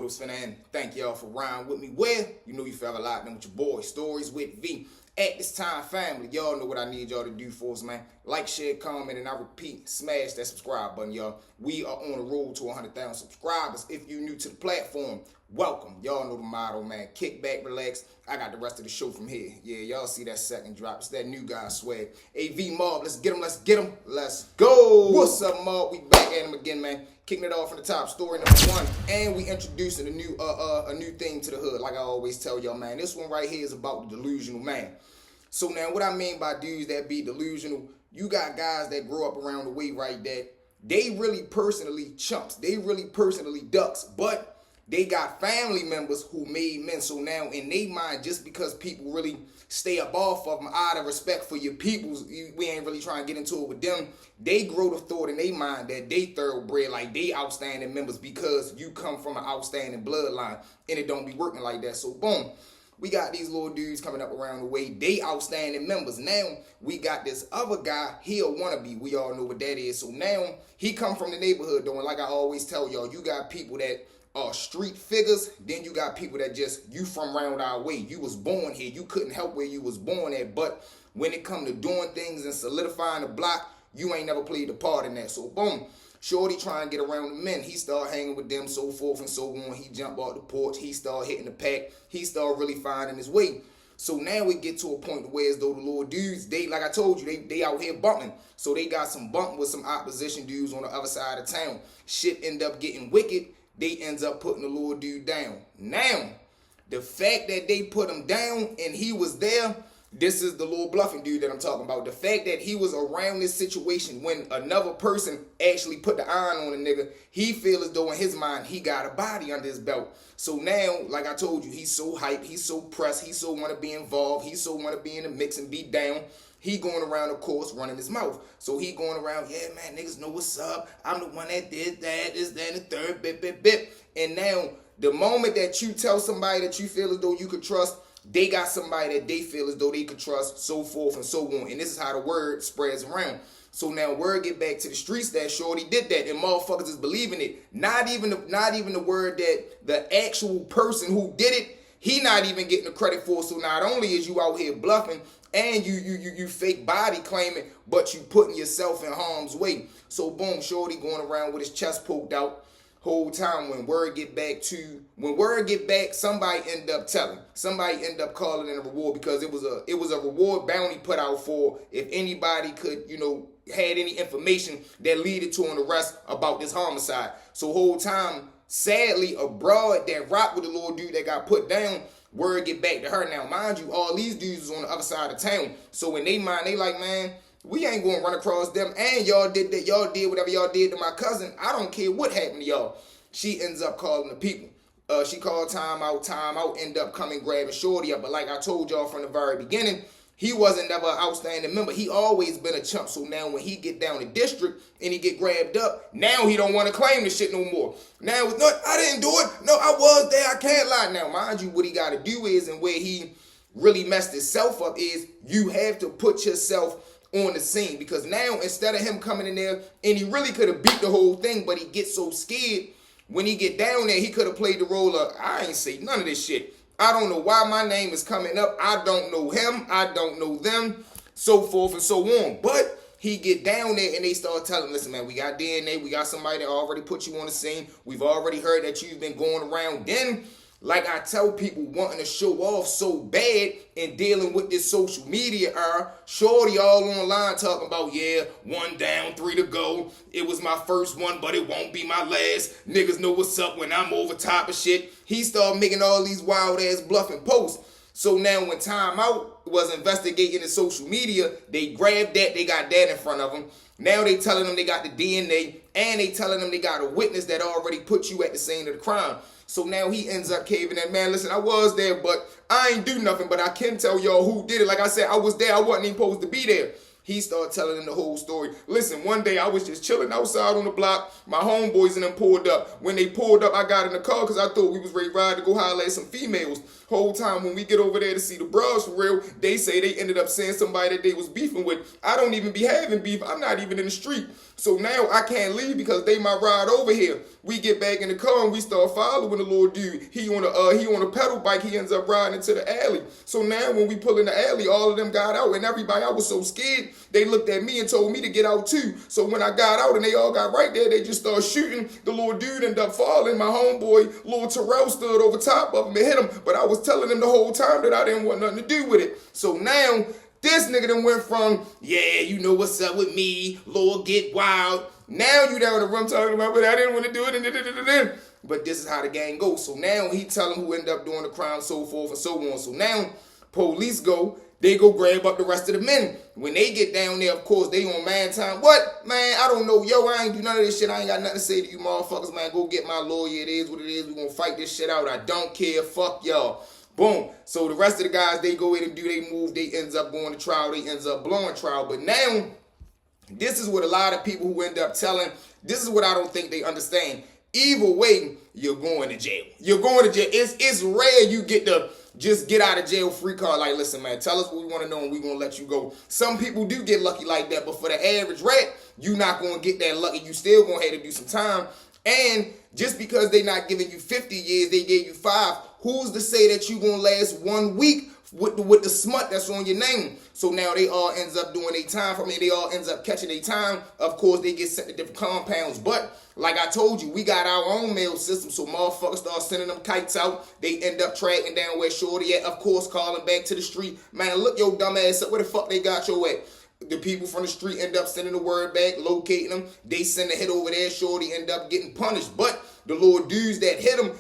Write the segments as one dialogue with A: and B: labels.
A: it's finna end. Thank y'all for riding with me. Well, you know you forever locked in with your boy, Stories with V. At this time, family, y'all know what I need y'all to do for us, man. Like, share, comment, and I repeat, smash that subscribe button, y'all. We are on the road to 100,000 subscribers. If you're new to the platform, welcome. Y'all know the motto, man. Kick back, relax. I got the rest of the show from here. Yeah, y'all see that second drop. It's that new guy swag. AV Mob, let's get him, let's get him. Let's go. What's up, Mob? We back at him again, man. Kicking it off from the top, story number 1. And we introducing a new thing to the hood. Like I always tell y'all, man. This one right here is about the delusional man. So now what I mean by dudes that be delusional, you got guys that grow up around the way, right, that they really personally chumps. They really personally ducks. But they got family members who made men. So now in their mind, just because people really stay up off of them out of respect for your peoples, we ain't really trying to get into it with them. They grow the thought in their mind that they thoroughbred, like they outstanding members because you come from an outstanding bloodline. And it don't be working like that. So boom. We got these little dudes coming up around the way. They outstanding members. Now, we got this other guy. He a wannabe. We all know what that is. So now, he come from the neighborhood, though. And like I always tell y'all, you got people that are street figures. Then you got people that just, you from round our way. You was born here. You couldn't help where you was born at. But when it come to doing things and solidifying the block, you ain't never played a part in that. So, boom. Shorty trying to get around the men. He start hanging with them, so forth and so on. He jump off the porch. He start hitting the pack. He start really finding his way. So now we get to a point where as though the little dudes, they, like I told you, they out here bumping. So they got some bump with some opposition dudes on the other side of town. Shit end up getting wicked. They ends up putting the little dude down. Now, the fact that they put him down and he was there, this is the little bluffing dude that I'm talking about. The fact that he was around this situation when another person actually put the iron on a nigga, he feel as though in his mind he got a body under his belt. So now, like I told you, he's so hyped, he's so pressed, he so want to be involved, he so want to be in the mix and be down. He going around, of course, running his mouth. So he going around, yeah, man, niggas know what's up. I'm the one that did that, this, that, and the third, bip. And now, the moment that you tell somebody that you feel as though you could trust, they got somebody that they feel as though they could trust, so forth and so on. And this is how the word spreads around. So now word get back to the streets that Shorty did that, and motherfuckers is believing it. Not even the word that the actual person who did it, he not even getting the credit for. So not only is you out here bluffing and you fake body claiming, but you putting yourself in harm's way. So boom, Shorty going around with his chest poked out. Whole time when word get back, somebody end up telling. Somebody end up calling in a reward because it was a reward bounty put out for if anybody could, had any information that leaded to an arrest about this homicide. So whole time, sadly, a broad that rocked with the little dude that got put down, word get back to her. Now, mind you, all these dudes is on the other side of town. So in they mind, they like, man, we ain't going to run across them. And y'all did that. Y'all did whatever y'all did to my cousin. I don't care what happened to y'all. She ends up calling the people. She called time out, end up coming grabbing Shorty up. But like I told y'all from the very beginning, he wasn't never an outstanding member. He always been a chump. So now when he get down the district and he get grabbed up, now he don't want to claim the shit no more. Now it's not, I didn't do it. No, I was there. I can't lie. Now, mind you, what he got to do is, and where he really messed himself up is, you have to put yourself on the scene, because now instead of him coming in there and he really could have beat the whole thing, but he gets so scared when he get down there, he could have played the role of, I ain't say none of this shit. I don't know why my name is coming up. I don't know him. I don't know them, so forth and so on. But he get down there and they start telling him, listen, man, we got DNA. We got somebody that already put you on the scene. We've already heard that you've been going around. Then, like I tell people, wanting to show off so bad and dealing with this social media era, Shorty all online talking about, yeah, 1 down, 3 to go. It was my first one, but it won't be my last. Niggas know what's up when I'm over top of shit. He started making all these wild-ass bluffing posts. So now when Time Out was investigating the social media, they grabbed that, they got that in front of them. Now they telling them they got the DNA, and they telling them they got a witness that already put you at the scene of the crime. So now he ends up caving in. Man, listen, I was there, but I ain't do nothing. But I can tell y'all who did it. Like I said, I was there. I wasn't even supposed to be there. He started telling them the whole story. Listen, one day I was just chilling outside on the block. My homeboys and them pulled up. When they pulled up, I got in the car because I thought we was ready to ride to go holler at some females. Whole time when we get over there to see the bros for real, they say they ended up saying somebody that they was beefing with. I don't even be having beef. I'm not even in the street. So now I can't leave because they might ride over here. We get back in the car and we start following the little dude. He on a pedal bike. He ends up riding into the alley. So now when we pull in the alley, all of them got out and everybody, I was so scared. They looked at me and told me to get out too. So when I got out and they all got right there, they just started shooting. The little dude ended up falling. My homeboy, little Terrell, stood over top of him and hit him. But I was telling him the whole time that I didn't want nothing to do with it. So now this nigga done went from, yeah, you know what's up with me, Lord get wild. Now you down in the room talking about, but I didn't want to do it. But this is how the gang goes. So now he tell him who ended up doing the crime, so forth and so on. So now police go, they go grab up the rest of the men. When they get down there, of course, they on man time. What? Man, I don't know. Yo, I ain't do none of this shit. I ain't got nothing to say to you motherfuckers, man. Go get my lawyer. It is what it is. We gonna fight this shit out. I don't care. Fuck y'all. Boom. So the rest of the guys, they go in and do they move. They ends up going to trial. They ends up blowing trial. But now, this is what a lot of people who end up telling, this is what I don't think they understand. Either way, you're going to jail. You're going to jail. It's rare you get to just get out of jail free card. Like, listen, man, tell us what we want to know and we're going to let you go. Some people do get lucky like that. But for the average rat, you're not going to get that lucky. You still going to have to do some time. And just because they not giving you 50 years, they gave you 5. Who's to say that you gonna last 1 week with the smut that's on your name? So now they all ends up doing their time. They all ends up catching their time. Of course, they get sent to different compounds. But like I told you, we got our own mail system. So motherfuckers start sending them kites out. They end up tracking down where Shorty at. Of course, calling back to the street. Man, look your dumb ass up. Where the fuck they got your at? The people from the street end up sending the word back, locating them. They send a hit over there. Shorty end up getting punished. But the little dudes that hit him,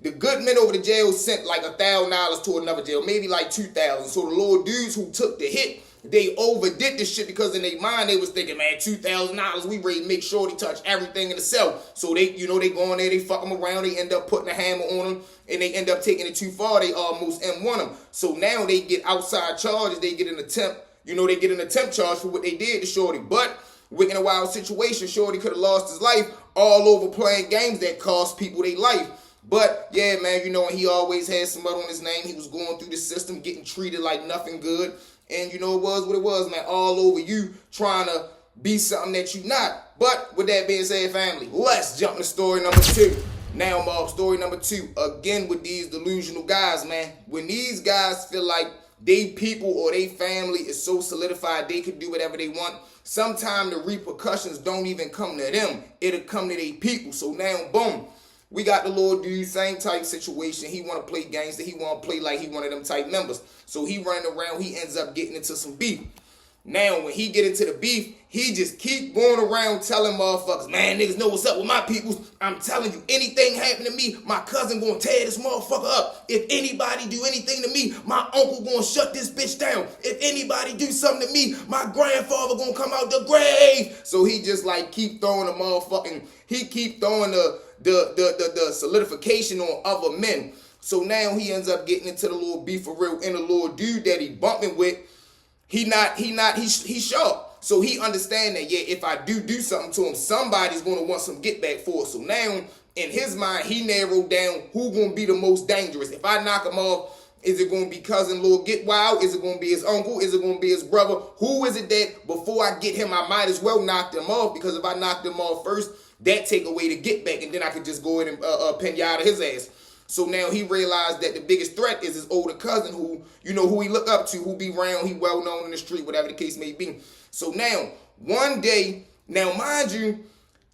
A: the good men over the jail sent like $1,000 to another jail, maybe like $2,000. So the little dudes who took the hit, they overdid this shit because in their mind they was thinking, man, $2,000, we ready to make sure they touch everything in the cell. So they, they go in there, they fuck them around, they end up putting a hammer on them, and they end up taking it too far. They almost M1 them. So now they get outside charges. They get an attempt, they get an attempt charge for what they did to Shorty. But wicked and wild situation, Shorty could have lost his life all over playing games that cost people their life. But, yeah, man, and he always had some mud on his name. He was going through the system, getting treated like nothing good. And, it was what it was, man, all over you trying to be something that you not. But, with that being said, family, let's jump to story number 2. Now, Mob, story number 2. Again, with these delusional guys, man. When these guys feel like they people or they family is so solidified they can do whatever they want, sometimes the repercussions don't even come to them. It'll come to their people. So now, boom. We got the little dude, same type situation. He want to play gangster. He want to play like he one of them type members. So he running around. He ends up getting into some beef. Now, when he get into the beef, he just keep going around telling motherfuckers, man, niggas know what's up with my peoples. I'm telling you, anything happen to me, my cousin gonna tear this motherfucker up. If anybody do anything to me, my uncle gonna shut this bitch down. If anybody do something to me, my grandfather gonna come out the grave. So he just like keep throwing the motherfucking, he keep throwing the solidification on other men. So now he ends up getting into the little beef for real. And the little dude that he bumping with, he's sharp. So he understand that, yeah, if I do something to him, somebody's going to want some get back for it. So now, in his mind, he narrowed down who going to be the most dangerous. If I knock him off, is it going to be cousin Lil Get Wild? Is it going to be his uncle? Is it going to be his brother? Who is it that before I get him, I might as well knock them off? Because if I knock them off first, that take away the get back, and then I could just go ahead and pinata his ass. So now he realized that the biggest threat is his older cousin who he look up to, who be around, he well known in the street, whatever the case may be. So now, one day, now mind you,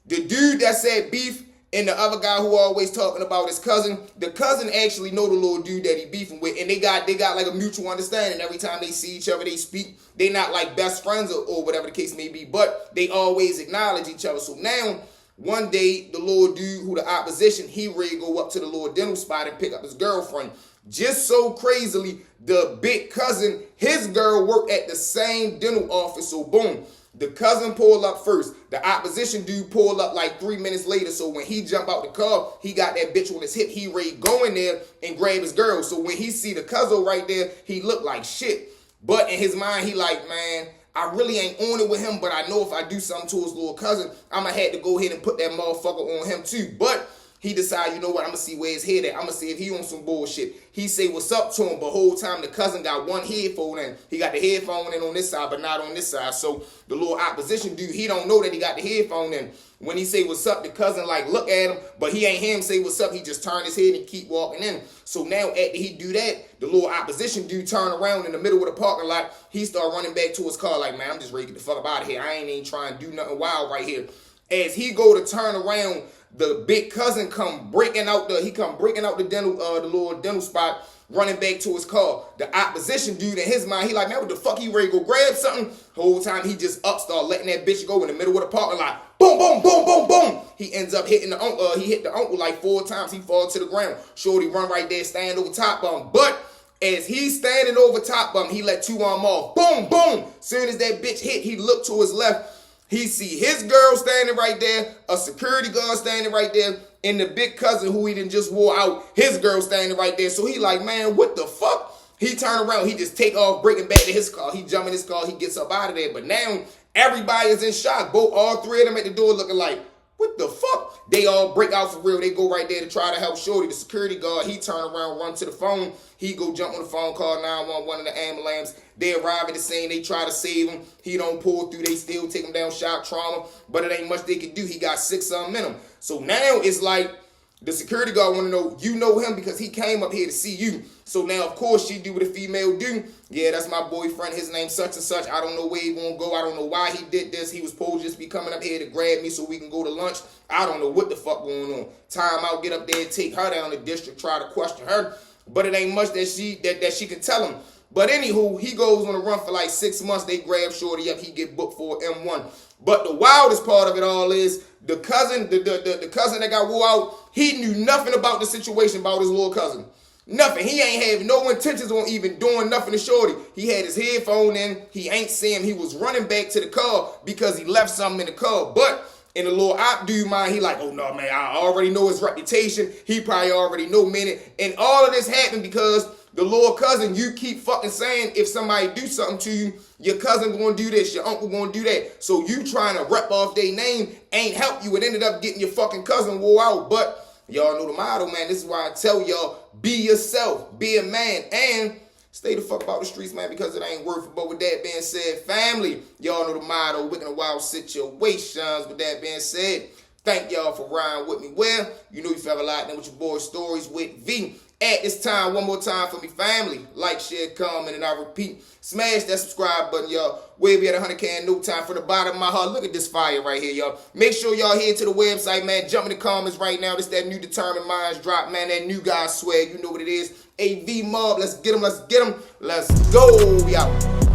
A: the dude that said beef and the other guy who always talking about his cousin, the cousin actually know the little dude that he beefing with, and they got like a mutual understanding. Every time they see each other, they speak. They not like best friends or whatever the case may be, but they always acknowledge each other. So now, one day, the little dude who the opposition, he ready to go up to the little dental spot and pick up his girlfriend. Just so crazily, the big cousin, his girl worked at the same dental office. So boom, the cousin pulled up first. The opposition dude pulled up like 3 minutes later. So when he jumped out the car, he got that bitch on his hip. He ready to go in there and grab his girl. So when he see the cousin right there, he looked like shit. But in his mind, he like, man, I really ain't on it with him, but I know if I do something to his little cousin, I'm going to have to go ahead and put that motherfucker on him too. But He decide, you know what, I'm gonna see where his head at. I'm gonna see if he on some bullshit. He say what's up to him, but whole time the cousin got one headphone in. He got the headphone in on this side, but not on this side. So the little opposition dude, he don't know that he got the headphone in. When he say what's up, the cousin like look at him, but he ain't hear him say what's up. He just turn his head and keep walking in. So now after he do that, the little opposition dude turn around in the middle of the parking lot. He start running back to his car like, man, I'm just ready to get the fuck up out of here. I ain't even trying to do nothing wild right here. As he go to turn around, the big cousin come breaking out the little dental spot, running back to his car. The opposition dude in his mind, he like, man, what the fuck, he ready to go grab something? The whole time he just start letting that bitch go in the middle of the parking lot. Boom, boom, boom, boom, boom. He ends up hitting the uncle. He hit the uncle like 4 times. He fall to the ground. Shorty run right there, stand over top of him. But as he's standing over top of him, he let 2 arm off. Boom, boom. Soon as that bitch hit, he looked to his left. He see his girl standing right there, a security guard standing right there, and the big cousin who he done just wore out, his girl standing right there. So he like, man, what the fuck? He turn around, he just take off, breaking back to his car. He jump in his car, he gets up out of there. But now everybody is in shock. All 3 of them at the door looking like, what the fuck? They all break out for real. They go right there to try to help Shorty. The security guard, he turn around, run to the phone. He go jump on the phone, call 911 of the ambulance. They arrive at the scene. They try to save him. He don't pull through. They still take him down, shock trauma. But it ain't much they can do. He got 6 of them in him. So now it's like the security guard want to know, you know him because he came up here to see you. So now, of course, she do what a female do. Yeah, that's my boyfriend. His name's such and such. I don't know where he won't go. I don't know why he did this. He was supposed to just be coming up here to grab me so we can go to lunch. I don't know what the fuck going on. Time out, get up there and take her down the district, try to question her. But it ain't much that she can tell him. But anywho, he goes on a run for like 6 months. They grab Shorty up. He get booked for M1. But the wildest part of it all is the cousin, the cousin that got wore out, he knew nothing about the situation about his little cousin. Nothing. He ain't have no intentions on even doing nothing to Shorty. He had his headphone in. He ain't see him. He was running back to the car because he left something in the car. But in the little op dude mind, he like, oh no, man, I already know his reputation. He probably already know me. And all of this happened because the little cousin, you keep fucking saying if somebody do something to you, your cousin gonna do this, your uncle gonna do that. So you trying to rep off their name ain't help you. It ended up getting your fucking cousin wore out. But y'all know the motto, man. This is why I tell y'all, be yourself, be a man, and stay the fuck about the streets, man, because it ain't worth it. But with that being said, family, y'all know the motto, wicked and wild situations. With that being said, thank y'all for riding with me. Well, you know you forever locked in with your boy Stories with V. At this time, one more time for me, family. Like, share, comment, and I repeat, smash that subscribe button, y'all. We'll be at 100K in no time. From the bottom of my heart, look at this fire right here, y'all. Make sure y'all head to the website, man. Jump in the comments right now. This that new Determined Minds drop, man. That new guy swag. You know what it is. AV Mob. Let's get them. Let's get them. Let's go. We out.